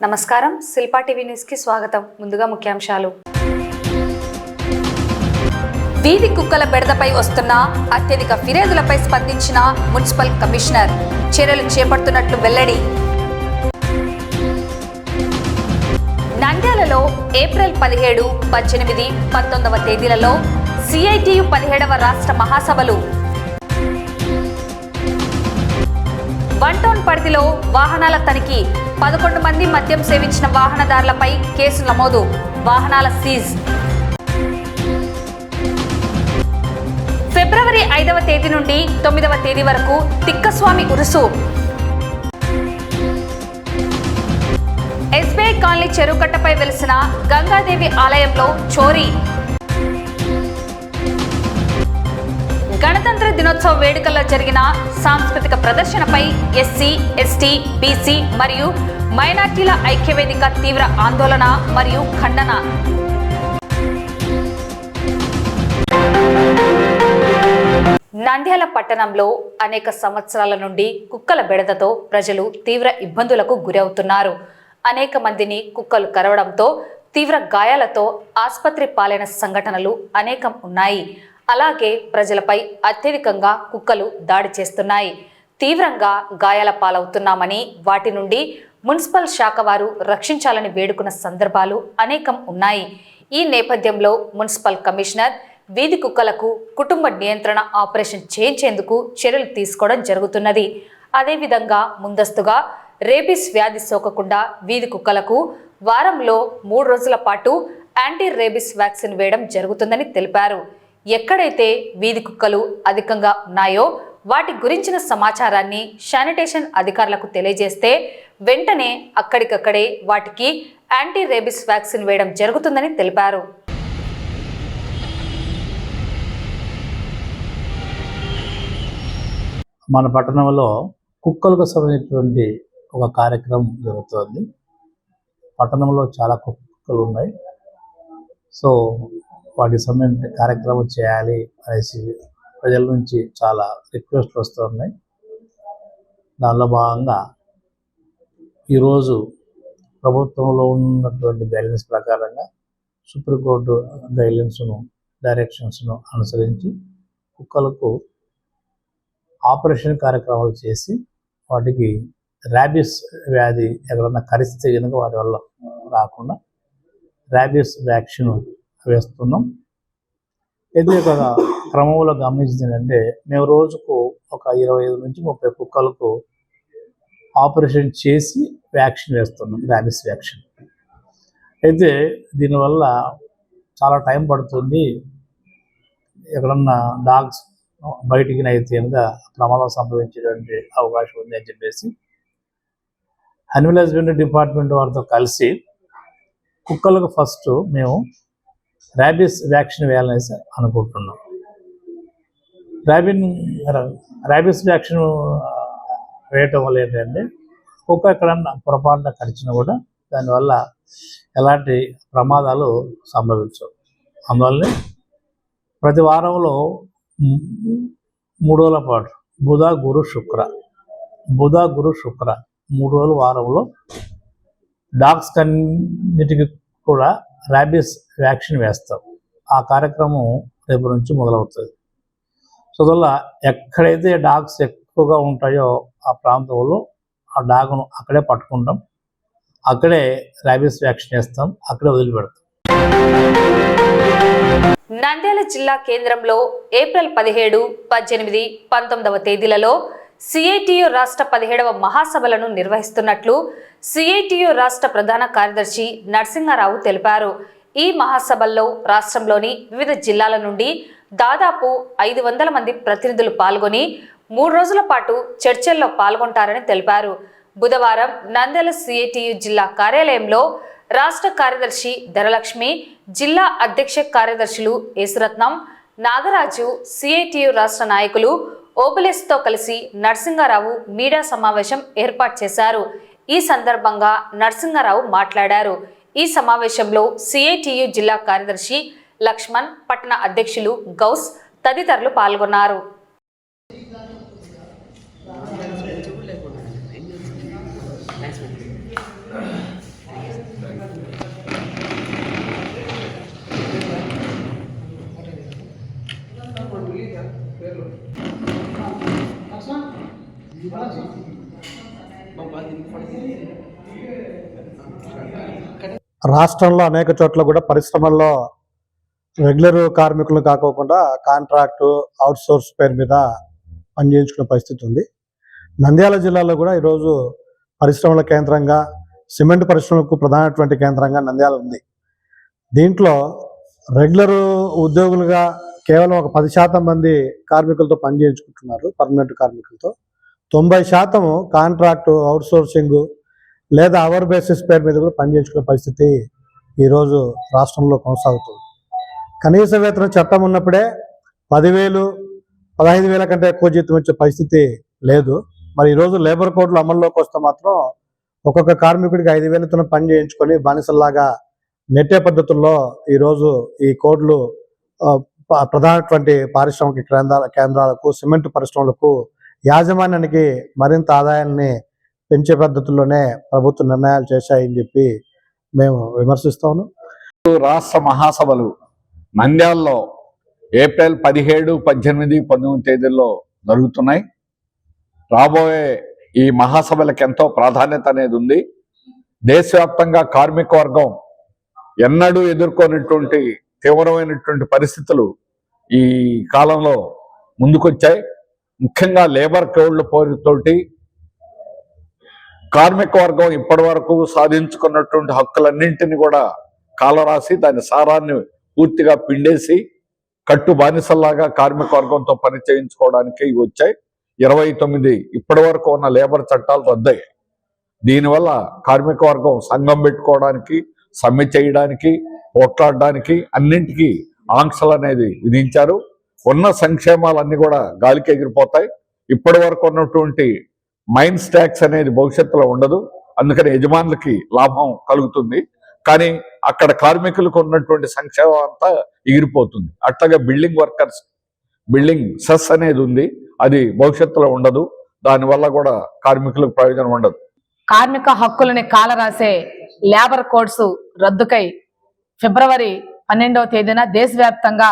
నమస్కారం, Shilpa TV news కి స్వాగతం. ముందుగా ముఖ్యాంశాలు. వీధి కుక్కల బెడదపై వస్తున్న అత్యధిక ఫిర్యాదులపై స్పందించిన మున్సిపల్ కమిషనర్ చర్యలు చేపడుతున్నట్లు వెల్లడి. నంద్యాలలో ఏప్రిల్ 17, 18, 19వ తేదీలలో CITU 17వ రాష్ట్ర మహాసభలు. వన్ టౌన్ పరిధిలో వాహనాల తనిఖీ. 11 మంది మద్యం సేవించిన వాహనదారులపై కేసు నమోదు. వాహనాల సీజ్. ఫిబ్రవరి 5వ తేదీ నుండి 9వ తేదీ వరకు తిక్కస్వామి ఉరుసు. SBI కాలనీ చెరువుకట్టపై వెలిసిన గంగాదేవి ఆలయంలో చోరీ. గణతంత్ర దినోత్సవ వేడుకల్లో జరిగిన సాంస్కృతిక ప్రదర్శనపై SC, ST, BC మరియు మైనార్టీల ఐక్యవేదిక తీవ్ర ఆందోళన మరియు ఖండన. నంద్యాల పట్టణంలో అనేక సంవత్సరాల నుండి కుక్కల బెడదతో ప్రజలు తీవ్ర ఇబ్బందులకు గురవుతున్నారు. అనేక మందిని కుక్కలు కరవడంతో తీవ్ర గాయాలతో ఆసుపత్రి పాలైన సంఘటనలు అనేకం ఉన్నాయి. అలాగే ప్రజలపై అత్యధికంగా కుక్కలు దాడి చేస్తున్నాయి. తీవ్రంగా గాయాల పాలవుతున్నామని, వాటి నుండి మున్సిపల్ శాఖ వారు రక్షించాలని వేడుకున్న సందర్భాలు అనేకం ఉన్నాయి. ఈ నేపథ్యంలో మున్సిపల్ కమిషనర్ వీధి కుక్కలకు కుటుంబ నియంత్రణ ఆపరేషన్ చేయించేందుకు చర్యలు తీసుకోవడం జరుగుతున్నది. అదేవిధంగా ముందస్తుగా రేబీస్ వ్యాధి సోకకుండా వీధి కుక్కలకు వారంలో 3 రోజుల పాటు యాంటీ రేబీస్ వ్యాక్సిన్ వేయడం జరుగుతుందని తెలిపారు. ఎక్కడైతే వీధి కుక్కలు అధికంగా ఉన్నాయో వాటి గురించిన సమాచారాన్ని శానిటేషన్ అధికారులకు తెలియజేస్తే వెంటనే అక్కడికక్కడే వాటికి యాంటీ రేబీస్ వ్యాక్సిన్ వేయడం జరుగుతుందని తెలిపారు. మన పట్టణంలో కుక్కలకు సంబంధించినటువంటి ఒక కార్యక్రమం జరుగుతుంది. పట్టణంలో చాలా కుక్కలు ఉన్నాయి. సో వాటికి సంబంధించిన కార్యక్రమం చేయాలి అనేసి ప్రజల నుంచి చాలా రిక్వెస్ట్లు వస్తూ ఉన్నాయి. దానిలో భాగంగా ఈరోజు ప్రభుత్వంలో ఉన్నటువంటి గైడ్లైన్స్ ప్రకారంగా సుప్రీంకోర్టు గైడ్లైన్స్ను, డైరెక్షన్స్ను అనుసరించి కుక్కలకు ఆపరేషన్ కార్యక్రమాలు చేసి వాటికి ర్యాబీస్ వ్యాధి ఎక్కడన్నా కరిస్తే కనుక వాటి వల్ల రాకుండా ర్యాబీస్ వ్యాక్సిన్ వేస్తున్నాం. ఇది ఒక క్రమంలో గమనించింది ఏంటంటే, మేము రోజుకు ఒక 25 నుంచి 30 కుక్కలకు ఆపరేషన్ చేసి వ్యాక్సిన్ వేస్తున్నాం, ర్యాబీస్ వ్యాక్సిన్. అయితే దీనివల్ల చాలా టైం పడుతుంది. ఎక్కడన్నా డాగ్స్ బయటికి అయితే కనుక ప్రమాదం సంభవించేటువంటి అవకాశం ఉంది అని చెప్పేసి యానిమల్ హస్బెండరీ డిపార్ట్మెంట్ వారితో కలిసి కుక్కలకు ఫస్ట్ మేము ర్యాబీస్ వ్యాక్సిన్ వేయాలనేసి అనుకుంటున్నాం. ర్యాబీస్ వ్యాక్సిన్ వేయటం వల్ల ఏంటంటే కుక్క ఎక్కడన్నా పొరపాటున కరిచినా కూడా దానివల్ల ఎలాంటి ప్రమాదాలు సంభవించవు. అందువల్లనే ప్రతి వారంలో 3 రోజుల పాటు బుధ, గురు, శుక్ర 3 రోజుల వారంలో డాగ్స్ అన్నిటికీ కూడా ర్యాబీస్ వ్యాక్సిన్ వేస్తాం. ఆ కార్యక్రమం రేపు నుంచి మొదలవుతుంది. సో వల్ల ఎక్కడైతే డాగ్స్ ఎక్కువగా ఉంటాయో ఆ ప్రాంతంలో ఆ డాగ్ను అక్కడే పట్టుకుంటాం, అక్కడే ర్యాబీస్ వ్యాక్సిన్ వేస్తాం, అక్కడే వదిలిపెడతాం. నంద్యాల జిల్లా కేంద్రంలో ఏప్రిల్ 17, 18, 19వ తేదీలలో CITU రాష్ట్ర 17వ మహాసభలను నిర్వహిస్తున్నట్లు CITU రాష్ట్ర ప్రధాన కార్యదర్శి నరసింహారావు తెలిపారు. ఈ మహాసభల్లో రాష్ట్రంలోని వివిధ జిల్లాల నుండి దాదాపు 500 మంది ప్రతినిధులు పాల్గొని 3 రోజుల పాటు చర్చల్లో పాల్గొంటారని తెలిపారు. బుధవారం నంద్యాల CITU జిల్లా కార్యాలయంలో రాష్ట్ర కార్యదర్శి ధనలక్ష్మి, జిల్లా అధ్యక్ష కార్యదర్శులు యేసురత్నం, నాగరాజు, CITU రాష్ట్ర నాయకులు ఓబులేస్తో కలిసి నరసింహారావు మీడియా సమావేశం ఏర్పాటు చేశారు. ఈ సందర్భంగా నరసింహారావు మాట్లాడారు. ఈ సమావేశంలో CITU జిల్లా కార్యదర్శి లక్ష్మణ్, పట్టణ అధ్యక్షులు గౌస్ తదితరులు పాల్గొన్నారు. రాష్ట్రంలో అనేక చోట్ల కూడా పరిశ్రమల్లో రెగ్యులర్ కార్మికులు కాకోకుండా కాంట్రాక్టు అవుట్సోర్స్ పేరు మీద పనిచేయించుకునే పరిస్థితి ఉంది. నంద్యాల జిల్లాలో కూడా ఈరోజు పరిశ్రమల కేంద్రంగా, సిమెంట్ పరిశ్రమలకు ప్రధానటువంటి కేంద్రంగా నంద్యాల ఉంది. దీంట్లో రెగ్యులర్ ఉద్యోగులుగా కేవలం ఒక 10% మంది కార్మికులతో పనిచేయించుకుంటున్నారు, పర్మనెంట్ కార్మికులతో. 90% కాంట్రాక్టు, అవుట్సోర్సింగ్ లేదా అవర్ బేసిస్ పేరు మీద కూడా పనిచేయించుకునే పరిస్థితి ఈరోజు రాష్ట్రంలో కొనసాగుతుంది. కనీస వేతన చట్టం ఉన్నప్పుడే 10,000, 15,000 కంటే ఎక్కువ జీతం వచ్చే పరిస్థితి లేదు. మరి ఈరోజు లేబర్ కోడ్లు అమల్లోకి వస్తే మాత్రం ఒక్కొక్క కార్మికుడికి 5,000తో పని చేయించుకొని బానిసల్లాగా నెట్టే పద్ధతుల్లో ఈరోజు ఈ కోడ్లు ప్రధానటువంటి పారిశ్రామిక కేంద్రాలకు, సిమెంట్ పరిశ్రమలకు, యాజమాన్యానికి మరింత ఆదాయాన్ని పెంచే పద్ధతుల్లోనే ప్రభుత్వ నిర్ణయాలు చేశాయని చెప్పి మేము విమర్శిస్తాము. రాష్ట్ర మహాసభలు నంద్యాలలో ఏప్రిల్ 17, 18, 19 తేదీల్లో జరుగుతున్నాయి. రాబోయే ఈ మహాసభలకు ఎంతో ప్రాధాన్యత అనేది ఉంది. దేశవ్యాప్తంగా కార్మిక వర్గం ఎన్నడూ ఎదుర్కొనేటువంటి తీవ్రమైనటువంటి పరిస్థితులు ఈ కాలంలో ముందుకొచ్చాయి. ముఖ్యంగా లేబర్ కోడ్ల పోరుతోటి కార్మిక వర్గం ఇప్పటి వరకు సాధించుకున్నటువంటి హక్కులన్నింటినీ కూడా కాలరాసి దాని సారాన్ని పూర్తిగా పిండేసి కట్టు బానిసల్లాగా కార్మిక వర్గంతో పని చేయించుకోవడానికి వచ్చాయి. 29 ఇప్పటి వరకు ఉన్న లేబర్ చట్టాలు రద్దయ్యాయి. దీనివల్ల కార్మిక వర్గం సంఘం పెట్టుకోవడానికి, సమ్మె చేయడానికి, పోట్లాడడానికి అన్నింటికీ ఆంక్షలు అనేది విధించారు. ఉన్న సంక్షేమాలన్నీ కూడా గాలికి ఎగిరిపోతాయి. ఇప్పటి వరకు ఉన్నటువంటి మైన్స్ ట్యాక్స్ అనేది భవిష్యత్తులో ఉండదు. అందుకని యజమానులకి లాభం కలుగుతుంది, కానీ అక్కడ కార్మికులకు ఉన్నటువంటి సంక్షేమం అంతా ఎగిరిపోతుంది. అట్లాగే బిల్డింగ్ వర్కర్స్ బిల్డింగ్ సెస్ అనేది ఉంది, అది భవిష్యత్తులో ఉండదు. దానివల్ల కూడా కార్మికులకు ప్రయోజనం ఉండదు. కార్మిక హక్కులని కాలరాసే లేబర్ కోడ్స్ రద్దుకై ఫిబ్రవరి 12వ తేదీన దేశవ్యాప్తంగా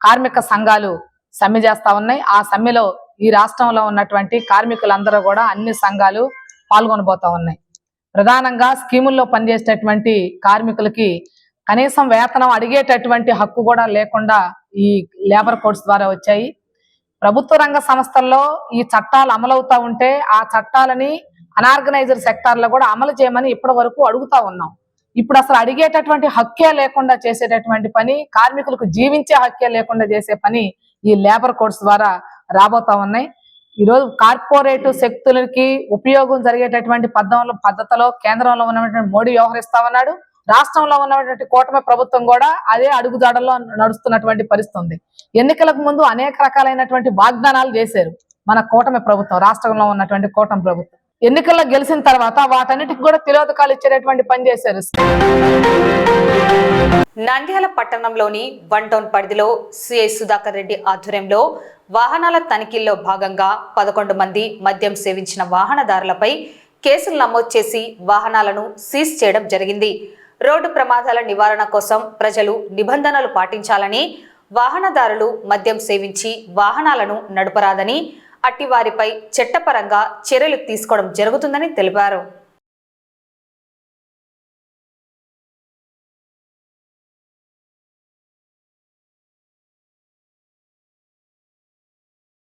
కార్మిక సంఘాలు సమ్మె చేస్తా ఉన్నాయి. ఆ సమ్మెలో ఈ రాష్ట్రంలో ఉన్నటువంటి కార్మికులందరూ కూడా అన్ని సంఘాలు పాల్గొనబోతా ఉన్నాయి. ప్రధానంగా స్కీముల్లో పనిచేసేటటువంటి కార్మికులకి కనీసం వేతనం అడిగేటటువంటి హక్కు కూడా లేకుండా ఈ లేబర్ కోడ్స్ ద్వారా వచ్చాయి. ప్రభుత్వ రంగ సంస్థల్లో ఈ చట్టాలు అమలవుతా ఉంటే ఆ చట్టాలని అనార్గనైజర్ సెక్టార్లో కూడా అమలు చేయమని ఇప్పటి వరకు అడుగుతా ఉన్నాం. ఇప్పుడు అసలు అడిగేటటువంటి హక్కే లేకుండా చేసేటటువంటి పని, కార్మికులకు జీవించే హక్కే లేకుండా చేసే పని ఈ లేబర్ కోడ్స్ ద్వారా రాబోతా ఉన్నాయి. ఈరోజు కార్పొరేట్ శక్తులకి ఉపయోగం జరిగేటటువంటి పద్ధతిలో కేంద్రంలో ఉన్నటువంటి మోడీ వ్యవహరిస్తా ఉన్నాడు. రాష్ట్రంలో ఉన్నటువంటి కూటమి ప్రభుత్వం కూడా అదే అడుగుజాడల్లో నడుస్తున్నటువంటి పరిస్థితి ఉంది. ఎన్నికలకు ముందు అనేక రకాలైనటువంటి వాగ్దానాలు చేశారు మన కూటమి ప్రభుత్వం, రాష్ట్రంలో ఉన్నటువంటి కూటమి ప్రభుత్వం. ఎన్నికల్లో గెలిచిన తర్వాత వాటన్నిటికి కూడా తిలోదకాలు ఇచ్చేటటువంటి పని చేశారు. నంద్యాల పట్టణంలోని 1 టౌన్ పరిధిలో సిఐ సుధాకర్ రెడ్డి ఆధ్వర్యంలో వాహనాల తనిఖీల్లో భాగంగా 11 మంది మద్యం సేవించిన వాహనదారులపై కేసులు నమోదు చేసి వాహనాలను సీజ్ చేయడం జరిగింది. రోడ్డు ప్రమాదాల నివారణ కోసం ప్రజలు నిబంధనలు పాటించాలని, వాహనదారులు మద్యం సేవించి వాహనాలను నడపరాదని, అట్టి వారిపై చట్టపరంగా చర్యలు తీసుకోవడం జరుగుతుందని తెలిపారు.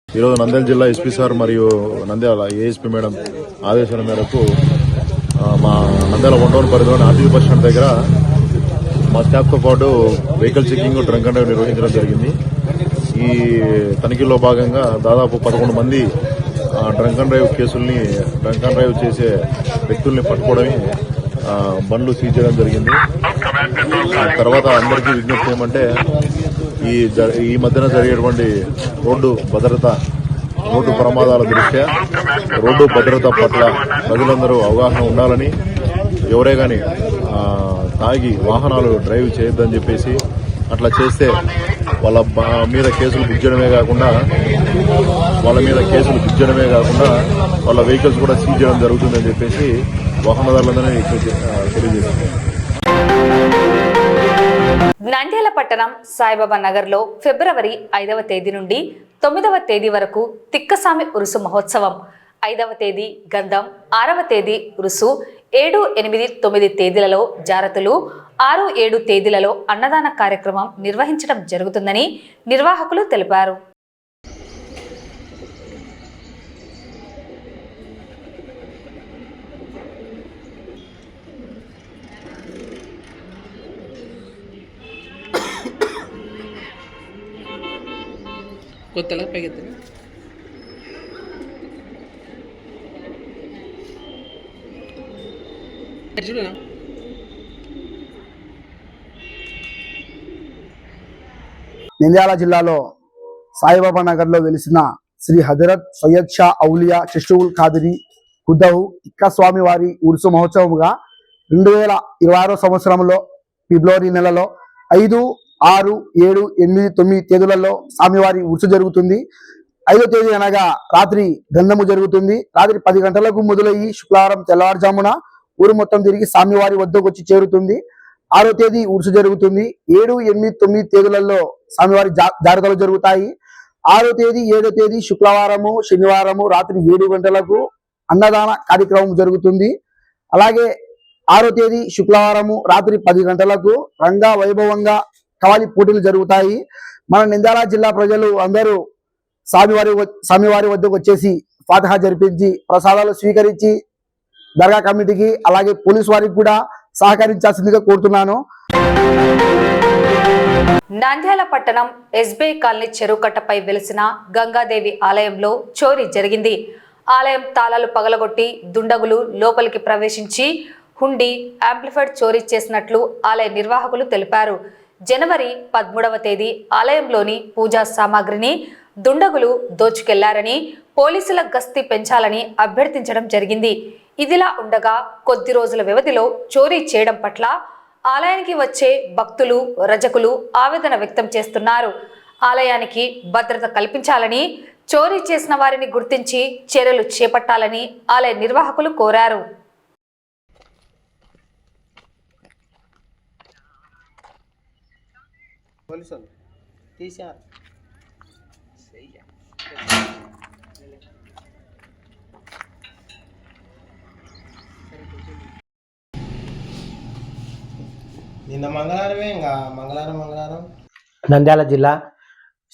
ఈరోజు నంద్యాల జిల్లా ఎస్పీ సార్ మరియు నంద్యాల ఏఎస్పీ మేడం ఆదేశాల మేరకు మా నంద్యాల 1 టౌన్ పరిధిలోని ఆర్టీసీ బస్ స్టాండ్ దగ్గర మా స్టాఫ్తో పాటు vehicle checking, drunk and drive నిర్వహించడం జరిగింది. ఈ తనిఖీలో భాగంగా దాదాపు 11 మంది డ్రంక్ అండ్ డ్రైవ్ చేసే వ్యక్తుల్ని పట్టుకోవడమే బండ్లు సీజ్ చేయడం జరిగింది. తర్వాత అందరికీ విజ్ఞప్తి ఏమంటే ఈ మధ్యన జరిగేటువంటి రోడ్డు ప్రమాదాల దృష్ట్యా రోడ్డు భద్రత పట్ల ప్రజలందరూ అవగాహన ఉండాలని, ఎవరే కానీ తాగి వాహనాలు డ్రైవ్ చేయొద్దని చెప్పేసి, అట్లా చేస్తే వాళ్ళ మీద కేసులు బుక్ చేయడమే కాకుండా వాళ్ళ వెహికల్స్ కూడా సీజ్ చేయడం జరుగుతుందని చెప్పేసి వాహనదారులందరినీ తెలియజేస్తుంది. నంద్యాల పట్టణం సాయిబాబా నగర్లో ఫిబ్రవరి 5వ తేదీ నుండి 9వ తేదీ వరకు తిక్కసామి ఉరుసు మహోత్సవం 5వ తేదీ గంధం, 6వ తేదీ రుసు, 7, 8, 9 తేదీలలో జారతులు, 6, 7 తేదీలలో అన్నదాన కార్యక్రమం నిర్వహించడం జరుగుతుందని నిర్వాహకులు తెలిపారు. కొత్తలా పైకెత్తాను. చూడనా నంద్యాల జిల్లాలో సాయిబాబా నగర్లో వెలిసిన శ్రీ హజరత్ సయ్యద్ షా ఔలియా చిష్టుల్ ఖాదిరి హుదహు ఇక్క స్వామి వారి ఉరుసు మహోత్సవముగా 2026 సంవత్సరంలో ఫిబ్రవరి నెలలో 5, 6, 7, 8, 9 తేదీలలో స్వామివారి ఉరుసు జరుగుతుంది. 5వ తేదీ అనగా రాత్రి గంధము జరుగుతుంది. రాత్రి 10 గంటలకు మొదలయ్యి శుక్రవారం తెల్లవారుజామున ఊరు మొత్తం తిరిగి స్వామివారి వద్దకు వచ్చి చేరుతుంది. 6వ తేదీ ఉరుసు జరుగుతుంది. 7, 8, 9 తేదీలలో స్వామివారి జాగ్రత్తలు జరుగుతాయి. 6వ తేదీ 7వ తేదీ శుక్రవారము శనివారము రాత్రి 7 గంటలకు అన్నదాన కార్యక్రమం జరుగుతుంది. అలాగే 6వ తేదీ శుక్రవారము రాత్రి 10 గంటలకు రంగా వైభవంగా కవాలి పోటీలు జరుగుతాయి. మన నంద్యాల జిల్లా ప్రజలు అందరూ స్వామివారి వద్దకు వచ్చేసి ఫాతిహా జరిపించి ప్రసాదాలు స్వీకరించి దర్గా కమిటీకి అలాగే పోలీసు వారికి కూడా సహకరించాల్సిందిగా కోరుతున్నాను. నంద్యాల పట్టణం ఎస్బీఐ కాలనీ చెరువుకట్టపై వెలిసిన గంగాదేవి ఆలయంలో చోరీ జరిగింది. ఆలయం తాళాలు పగలగొట్టి దుండగులు లోపలికి ప్రవేశించి హుండీ, యాంప్లిఫైడ్ చోరీ చేసినట్లు ఆలయ నిర్వాహకులు తెలిపారు. జనవరి 13వ తేదీ ఆలయంలోని పూజా సామాగ్రిని దుండగులు దోచుకెళ్లారని పోలీసుల గస్తీ పెంచాలని అభ్యర్థించడం జరిగింది. ఇదిలా ఉండగా కొద్ది రోజుల వ్యవధిలో చోరీ చేయడం పట్ల ఆలయానికి వచ్చే భక్తులు, రజకులు ఆవేదన వ్యక్తం చేస్తున్నారు. ఆలయానికి భద్రత కల్పించాలని, చోరీ చేసిన వారిని గుర్తించి చర్యలు చేపట్టాలని ఆలయ నిర్వాహకులు కోరారు. నిన్న మంగళవారమే ఇంకా మంగళవారం నంద్యాల జిల్లా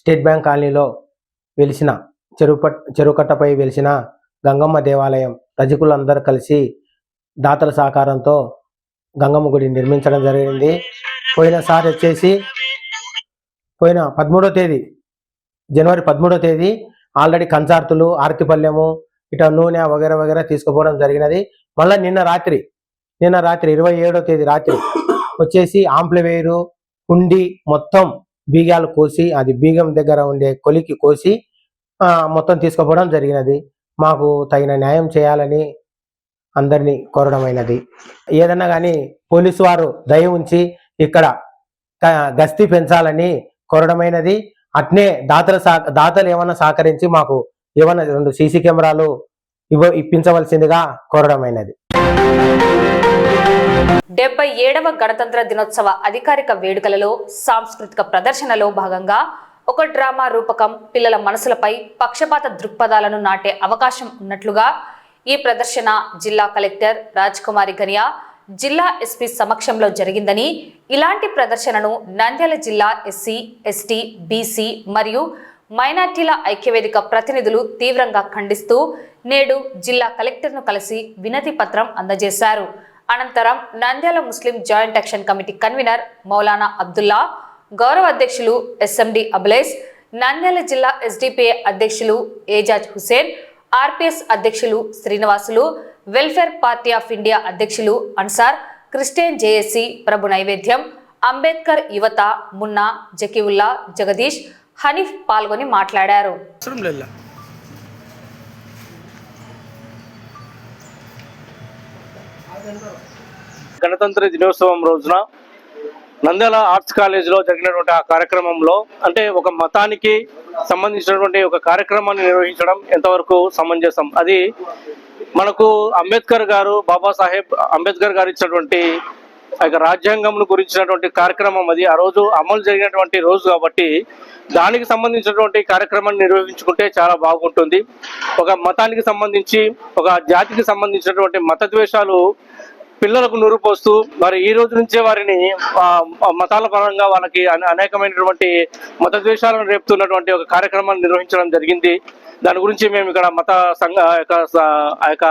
స్టేట్ బ్యాంక్ కాలనీలో వెలిసిన చెరువుకట్టపై వెలిసిన గంగమ్మ దేవాలయం రజకులందరూ కలిసి దాతల సహకారంతో గంగమ్మ గుడి నిర్మించడం జరిగింది. పోయినసారి వచ్చేసి పోయిన 13వ తేదీ జనవరి 13వ తేదీ ఆల్రెడీ కంచార్తులు, ఆర్తిపల్లెము, ఇట నూనె వగేరా తీసుకుపోవడం జరిగినది. మళ్ళీ నిన్న రాత్రి 27వ తేదీ రాత్రి వచ్చేసి ఆంప్లివేరు, హుండి మొత్తం బీగాలు కోసి అది బీగం దగ్గర ఉండే కొలికి కోసి మొత్తం తీసుకుపోవడం జరిగినది. మాకు తగిన న్యాయం చేయాలని అందరినీ కోరడమైనది. ఏదన్నా కానీ పోలీసు వారు దయ ఉంచి ఇక్కడ గస్తీ పెంచాలని కోరడమైనది. అట్నే దాతలు ఏమన్నా సహకరించి మాకు ఏమన్నా 2 సీసీ కెమెరాలు ఇప్పించవలసిందిగా కోరడమైనది. 77వ గణతంత్ర దినోత్సవ అధికారిక వేడుకలలో సాంస్కృతిక ప్రదర్శనలో భాగంగా ఒక డ్రామా రూపకం పిల్లల మనసులపై పక్షపాత దృక్పథాలను నాటే అవకాశం ఉన్నట్లుగా ఈ ప్రదర్శన జిల్లా కలెక్టర్ రాజ్ కుమారి గనియా, జిల్లా ఎస్పీ సమక్షంలో జరిగిందని, ఇలాంటి ప్రదర్శనను నంద్యాల జిల్లా ఎస్సీ, ఎస్టీ, బీసీ మరియు మైనార్టీల ఐక్యవేదిక ప్రతినిధులు తీవ్రంగా ఖండిస్తూ నేడు జిల్లా కలెక్టర్ను కలిసి వినతి పత్రం అందజేశారు. అనంతరం నంద్యాల ముస్లిం joint action committee convener Maulana Abdullah, గౌరవ అధ్యక్షులు ఎస్ఎండి అబులేస్, నంద్యాల జిల్లా ఎస్డిపిఐ అధ్యక్షులు ఏజాజ్ హుసేన్, ఆర్పిఎస్ అధ్యక్షులు Srinivasulu, welfare party of India అధ్యక్షులు అన్సార్, క్రిస్టియన్ జేఏసీ ప్రభు నైవేద్యం, అంబేద్కర్ యువత మున్నా, జకీవుల్లా, జగదీష్, హనీఫ్ పాల్గొని మాట్లాడారు. గణతంత్ర దినోత్సవం రోజున నంద్యాల ఆర్ట్స్ కాలేజీలో జరిగినటువంటి ఆ కార్యక్రమంలో అంటే ఒక మతానికి సంబంధించినటువంటి ఒక కార్యక్రమాన్ని నిర్వహించడం ఎంతవరకు సమంజసం? అది మనకు అంబేద్కర్ గారు, బాబాసాహెబ్ అంబేద్కర్ గారు ఇచ్చినటువంటి ఆ యొక్క రాజ్యాంగం గురించినటువంటి కార్యక్రమం అది ఆ రోజు అమలు జరిగినటువంటి రోజు కాబట్టి దానికి సంబంధించినటువంటి కార్యక్రమాన్ని నిర్వహించుకుంటే చాలా బాగుంటుంది. ఒక మతానికి సంబంధించి ఒక జాతికి సంబంధించినటువంటి మత ద్వేషాలు పిల్లలకు నూరుపోస్తూ మరి ఈ రోజు నుంచే వారిని మతాల పరంగా వాళ్ళకి అనేకమైనటువంటి మత ద్వేషాలను రేపుతున్నటువంటి ఒక కార్యక్రమాన్ని నిర్వహించడం జరిగింది. దాని గురించి మేము ఇక్కడ మత సంఘ ఆ యొక్క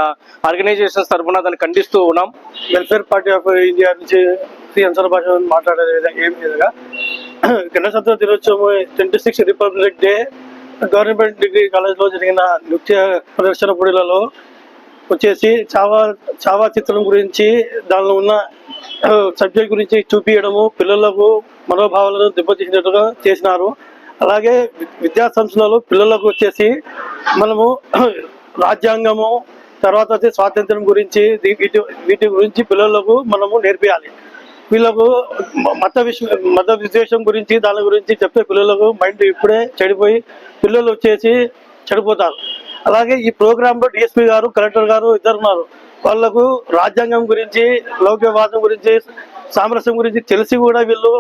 ఆర్గనైజేషన్స్ తరఫున దాన్ని ఖండిస్తూ ఉన్నాం. వెల్ఫేర్ పార్టీ ఆఫ్ ఇండియా నుంచి శ్రీ అన్సర్ భాష మాట్లాడే విధంగా గణతంత్ర దినోత్సవం 26 రిపబ్లిక్ డే గవర్నమెంట్ డిగ్రీ కాలేజ్లో జరిగిన నృత్య ప్రదర్శన పోటీలలో వచ్చేసి చావా చిత్రం గురించి దానిలో ఉన్న సబ్జెక్ట్ గురించి చూపించడము పిల్లలకు మనోభావాలను దెబ్బతీసినట్టుగా చేసినారు. అలాగే విద్యా సంస్థలలో పిల్లలకు వచ్చేసి మనము రాజ్యాంగము తర్వాత వచ్చి స్వాతంత్రం గురించి వీటి గురించి పిల్లలకు మనము నేర్పియాలి. వీళ్ళకు మత విద్వేషం గురించి దాని గురించి చెప్తే పిల్లలకు మైండ్ ఇప్పుడే చెడిపోయి పిల్లలు వచ్చేసి చెడిపోతారు. అలాగే ఈ ప్రోగ్రాంలో డిఎస్పీ గారు కలెక్టర్ గారు ఇద్దరు ఉన్నారు. వాళ్లకు రాజ్యాంగం గురించి లౌకికవాదం గురించి సామరస్యం గురించి తెలిసి కూడా వీళ్ళు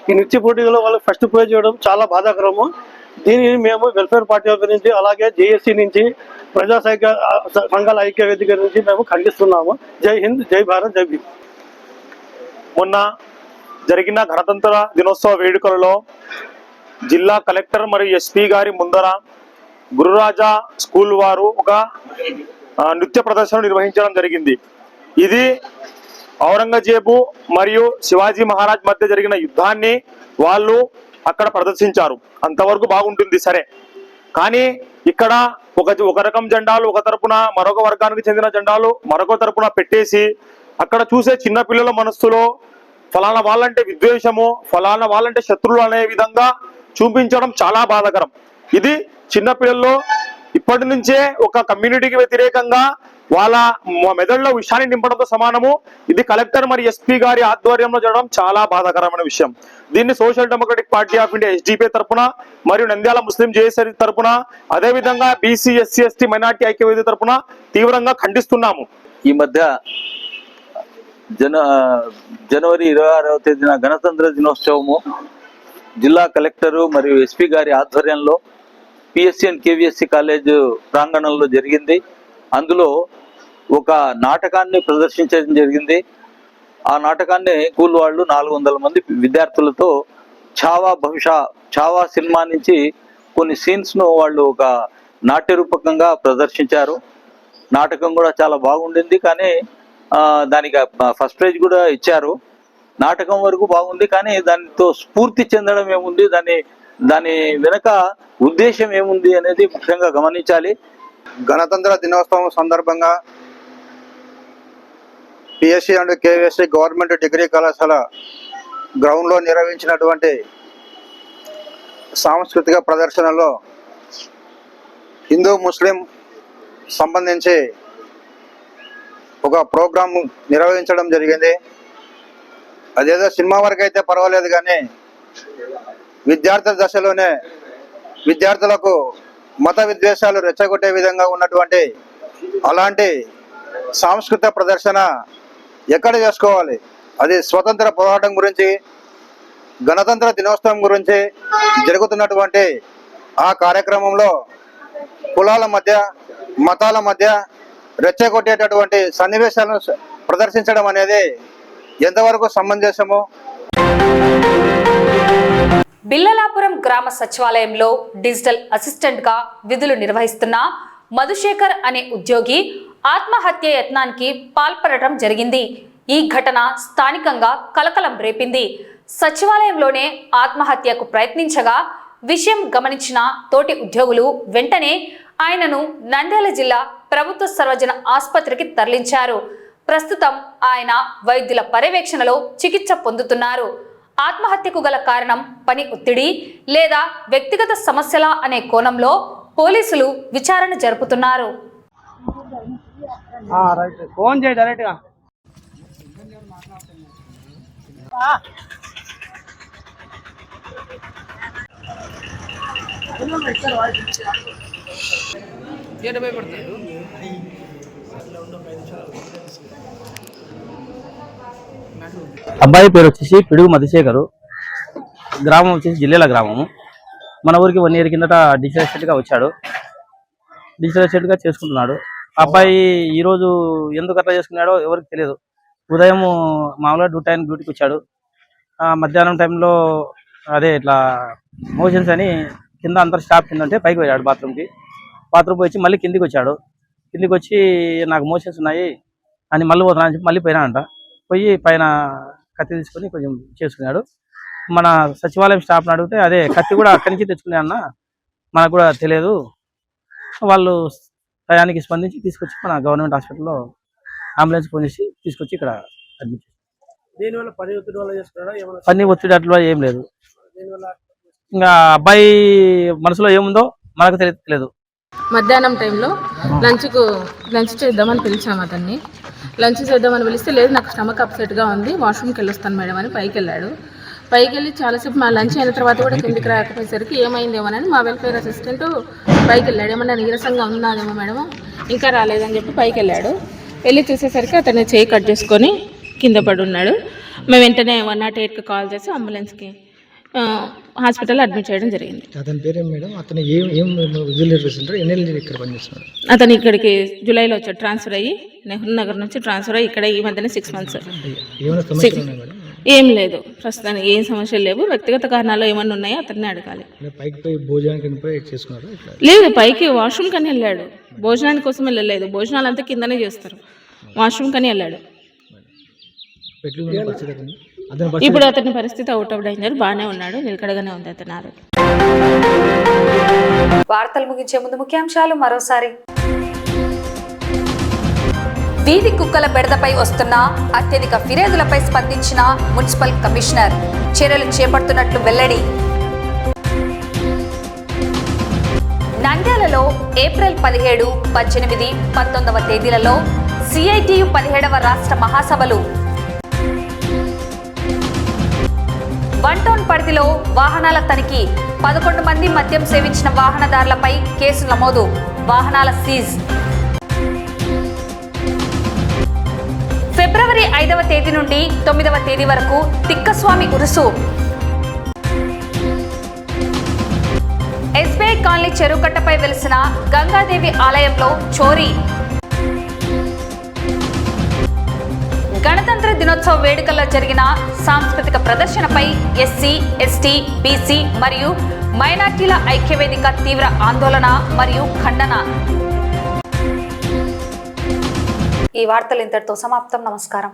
ఈ నృత్య పోటీలో వాళ్ళకి ఫస్ట్ ప్రైజ్ చేయడం చాలా బాధాకరము. దీనిని మేము వెల్ఫేర్ పార్టీ ఆఫ్ నుంచి అలాగే జేఏసీ నుంచి ప్రజా సంఘాల ఐక్య వేదిక నుంచి మేము ఖండిస్తున్నాము. జై హింద్, జై భారత్, జై భీమ్. మొన్న జరిగిన గణతంత్ర దినోత్సవ వేడుకలలో జిల్లా కలెక్టర్ మరియు ఎస్పీ గారి ముందర గురురాజా స్కూల్ వారు ఒక నృత్య ప్రదర్శన నిర్వహించడం జరిగింది. ఇది ఔరంగజేబు మరియు శివాజీ మహారాజ్ మధ్య జరిగిన యుద్ధాన్ని వాళ్ళు అక్కడ ప్రదర్శించారు. అంతవరకు బాగుంటుంది సరే, కానీ ఇక్కడ ఒక రకం జెండాలు ఒక తరపున, మరొక వర్గానికి చెందిన జెండాలు మరొక తరపున పెట్టేసి అక్కడ చూసే చిన్న పిల్లల మనస్సులో ఫలానా వాళ్ళంటే విద్వేషము, ఫలానా వాళ్ళంటే శత్రువులు అనే విధంగా చూపించడం చాలా బాధాకరం. ఇది చిన్నపిల్లల్లో ఇప్పటి నుంచే ఒక కమ్యూనిటీకి వ్యతిరేకంగా వాళ్ళ మెదడులో విషయాన్ని నింపడంతో సమానము. ఇది కలెక్టర్ మరియు ఎస్పీ గారి ఆధ్వర్యంలో జరగడం చాలా బాధాకరమైన విషయం. దీన్ని social democratic party of India SDP తరపున మరియు నంద్యాల ముస్లిం జేఏసీ తరపున అదేవిధంగా బీసీ ఎస్సీ ఎస్టీ మైనార్టీ ఐక్యవేదిక తరపున తీవ్రంగా ఖండిస్తున్నాము. ఈ మధ్య జనవరి 26వ తేదీన గణతంత్ర దినోత్సవము జిల్లా కలెక్టరు మరియు ఎస్పీ గారి ఆధ్వర్యంలో పిఎస్సి అండ్ కేవీఎస్సి కాలేజ్ ప్రాంగణంలో జరిగింది. అందులో ఒక నాటకాన్ని ప్రదర్శించడం జరిగింది. ఆ నాటకాన్ని స్కూల్ వాళ్ళు 400 మంది విద్యార్థులతో చావా సినిమా నుంచి కొన్ని సీన్స్ను వాళ్ళు ఒక నాట్యరూపకంగా ప్రదర్శించారు. నాటకం కూడా చాలా బాగుండింది, కానీ దానికి ఫస్ట్ ప్రైజ్ కూడా ఇచ్చారు. నాటకం వరకు బాగుంది, కానీ దానితో స్ఫూర్తి చెందడం ఏముంది, దాని వెనక ఉద్దేశం ఏముంది అనేది ముఖ్యంగా గమనించాలి. గణతంత్ర దినోత్సవం సందర్భంగా PSC and KVSC government degree కళాశాల గ్రౌండ్లో నిర్వహించినటువంటి సాంస్కృతిక ప్రదర్శనలో హిందూ ముస్లిం సంబంధించి ఒక ప్రోగ్రాం నిర్వహించడం జరిగింది. అదేదో సినిమా వరకు అయితే పర్వాలేదు, కానీ విద్యార్థుల దశలోనే విద్యార్థులకు మత విద్వేషాలు రెచ్చగొట్టే విధంగా ఉన్నటువంటి అలాంటి సాంస్కృతిక ప్రదర్శన ఎక్కడ చేసుకోవాలి? అది స్వతంత్ర పోరాటం గురించి, గణతంత్ర దినోత్సవం గురించి జరుగుతున్నటువంటి ఆ కార్యక్రమంలో కులాల మధ్య, మతాల మధ్య రెచ్చగొట్టేటటువంటి సన్నివేశాలను ప్రదర్శించడం అనేది ఎంతవరకు సమంజసము? బిల్లలాపురం గ్రామ సచివాలయంలో డిజిటల్ అసిస్టెంట్గా విధులు నిర్వహిస్తున్న మధుశేఖర్ అనే ఉద్యోగి ఆత్మహత్య యత్నానికి పాల్పడటం జరిగింది. ఈ ఘటన స్థానికంగా కలకలం రేపింది. సచివాలయంలోనే ఆత్మహత్యకు ప్రయత్నించగా విషయం గమనించిన తోటి ఉద్యోగులు వెంటనే ఆయనను నంద్యాల జిల్లా ప్రభుత్వ సర్వజన ఆసుపత్రికి తరలించారు. ప్రస్తుతం ఆయన వైద్యుల పర్యవేక్షణలో చికిత్స పొందుతున్నారు. ఆత్మహత్యకు గల కారణం పని ఒత్తిడి లేదా వ్యక్తిగత సమస్యల అనే కోణంలో పోలీసులు విచారణ జరుపుతున్నారు. ఫోన్ చేయి డైరెక్ట్ గా. భయపడతాడు. అబ్బాయి పేరు వచ్చేసి పిడుగు మధుశేఖరు, గ్రామం వచ్చేసి జిల్లేల గ్రామము. మన ఊరికి 1 year కిందట డిజిటల్ ఎస్టేట్గా వచ్చాడు. డిజిటల్ ఎస్టేట్గా చేసుకుంటున్నాడు. అబ్బాయి ఈరోజు ఎందుకు అట్లా చేసుకున్నాడో ఎవరికి తెలియదు. ఉదయం మామూలుగా డ్యూటీకి వచ్చాడు. మధ్యాహ్నం టైంలో అదే ఇట్లా మోషన్స్ అని కింద అంతా స్టాప్ కింద ఉంటే పైకి పోయాడు బాత్రూమ్కి. బాత్రూమ్ వచ్చి మళ్ళీ కిందికి వచ్చాడు. కిందికి వచ్చి నాకు మోషన్స్ ఉన్నాయి అని మళ్ళీ పోతున్నా అని చెప్పి మళ్ళీ పోయినాడంట. పోయి పైన కత్తి తీసుకొని కొంచెం చేసుకున్నాడు. మన సచివాలయం స్టాఫ్ని అడిగితే అదే కత్తి కూడా అక్కడి నుంచి తెచ్చుకునే అన్న మనకు కూడా తెలియదు. వాళ్ళు టయానికి స్పందించి తీసుకొచ్చి మన గవర్నమెంట్ హాస్పిటల్లో అంబులెన్స్ ఫోన్ చేసి తీసుకొచ్చి ఇక్కడ అడ్మిట్ చేశారు. దీనివల్ల పని ఒత్తిడి వల్ల చేసుకున్నాడా? పని ఒత్తిడి అట్లా ఏం లేదు. ఇంకా అబ్బాయి మనసులో ఏముందో మనకు తెలియదు. మధ్యాహ్నం టైంలో లంచ్ చేద్దామని పిలిచాము అతన్ని. లంచ్ చేద్దామని పిలిస్తే లేదు నాకు స్టమక్ అప్సెట్గా ఉంది, వాష్రూమ్కి వెళ్ళొస్తాను మేడం అని పైకి వెళ్ళాడు. పైకి వెళ్ళి చాలాసేపు మా లంచ్ అయిన తర్వాత కూడా కిందికి రాకపోయేసరికి ఏమైందేమోనని మా వెల్ఫేర్ అసిస్టెంట్ పైకి వెళ్ళాడు. ఏమన్నా నీరసంగా ఉందాదేమో మేడం, ఇంకా రాలేదని చెప్పి పైకి వెళ్ళాడు. వెళ్ళి చూసేసరికి అతను చేయి కట్ చేసుకొని కింద పడి ఉన్నాడు. మేము వెంటనే 108కి కాల్ చేసి అంబులెన్స్కి హాస్పిటల్లో అడ్మిట్ చేయడం జరిగింది. అతని పేరు మేడం, అతను ఏం ఇక్కడ పనిచేస్తున్నాడు? అతను ఇక్కడికి జూలైలో వచ్చాడు, ట్రాన్స్ఫర్ అయ్యి నెహ్రూ నగర్ నుంచి ట్రాన్స్ఫర్ అయ్యి ఇక్కడ ఈ మధ్యన 6 months. ఏం లేదు, ప్రస్తుతానికి ఏం సమస్యలు లేవు. వ్యక్తిగత కారణాలు ఏమన్నా ఉన్నాయో అతన్ని అడగాలి. పైకి పోయి భోజనానికి చేసుకున్నారు? లేదు, పైకి వాష్రూమ్ కని వెళ్ళాడు. భోజనానికి కోసం వెళ్ళలేదు, భోజనాలు అంతా కిందనే చేస్తారు. వాష్రూమ్ కని వెళ్ళాడు. ఇప్పుడు అతని పరిస్థితి అవుట్ ఆఫ్ డేంజర్, బాగానే ఉన్నాడు, నిలకడగానే ఉంది అతని ఆరోగ్యం. వార్తలు ముగించే ముందు ముఖ్యాంశాలు మరోసారి. వీధి కుక్కల బెడదపై వస్తున్న అత్యధిక ఫిర్యాదులపై స్పందించిన మున్సిపల్ కమిషనర్, చర్యలు చేపడుతున్నట్లు వెల్లడి. నంద్యాలలో ఏప్రిల్ 17, 18, 19వ తేదీలలో CITU 17వ రాష్ట్ర మహాసభలు. 1 టౌన్ పరిధిలో వాహనాల తనిఖీ, 11 మంది మద్యం సేవించిన వాహనదారులపై కేసు నమోదు, వాహనాల సీజ్. ఫిబ్రవరి 5వ తేదీ నుండి 9వ తేదీ వరకు తిక్కస్వామి ఉరుసు. SBI కాలనీ చెరువుకట్టపై వెలిసిన గంగాదేవి ఆలయంలో చోరీ. గణతంత్ర దినోత్సవ వేడుకల్లో జరిగిన సాంస్కృతిక ప్రదర్శనపై SC, ST, BC మరియు మైనార్టీల ఐక్యవేదిక తీవ్ర ఆందోళన మరియు ఖండన. ఈ వార్తలు ఇంతటితో సమాప్తం. నమస్కారం.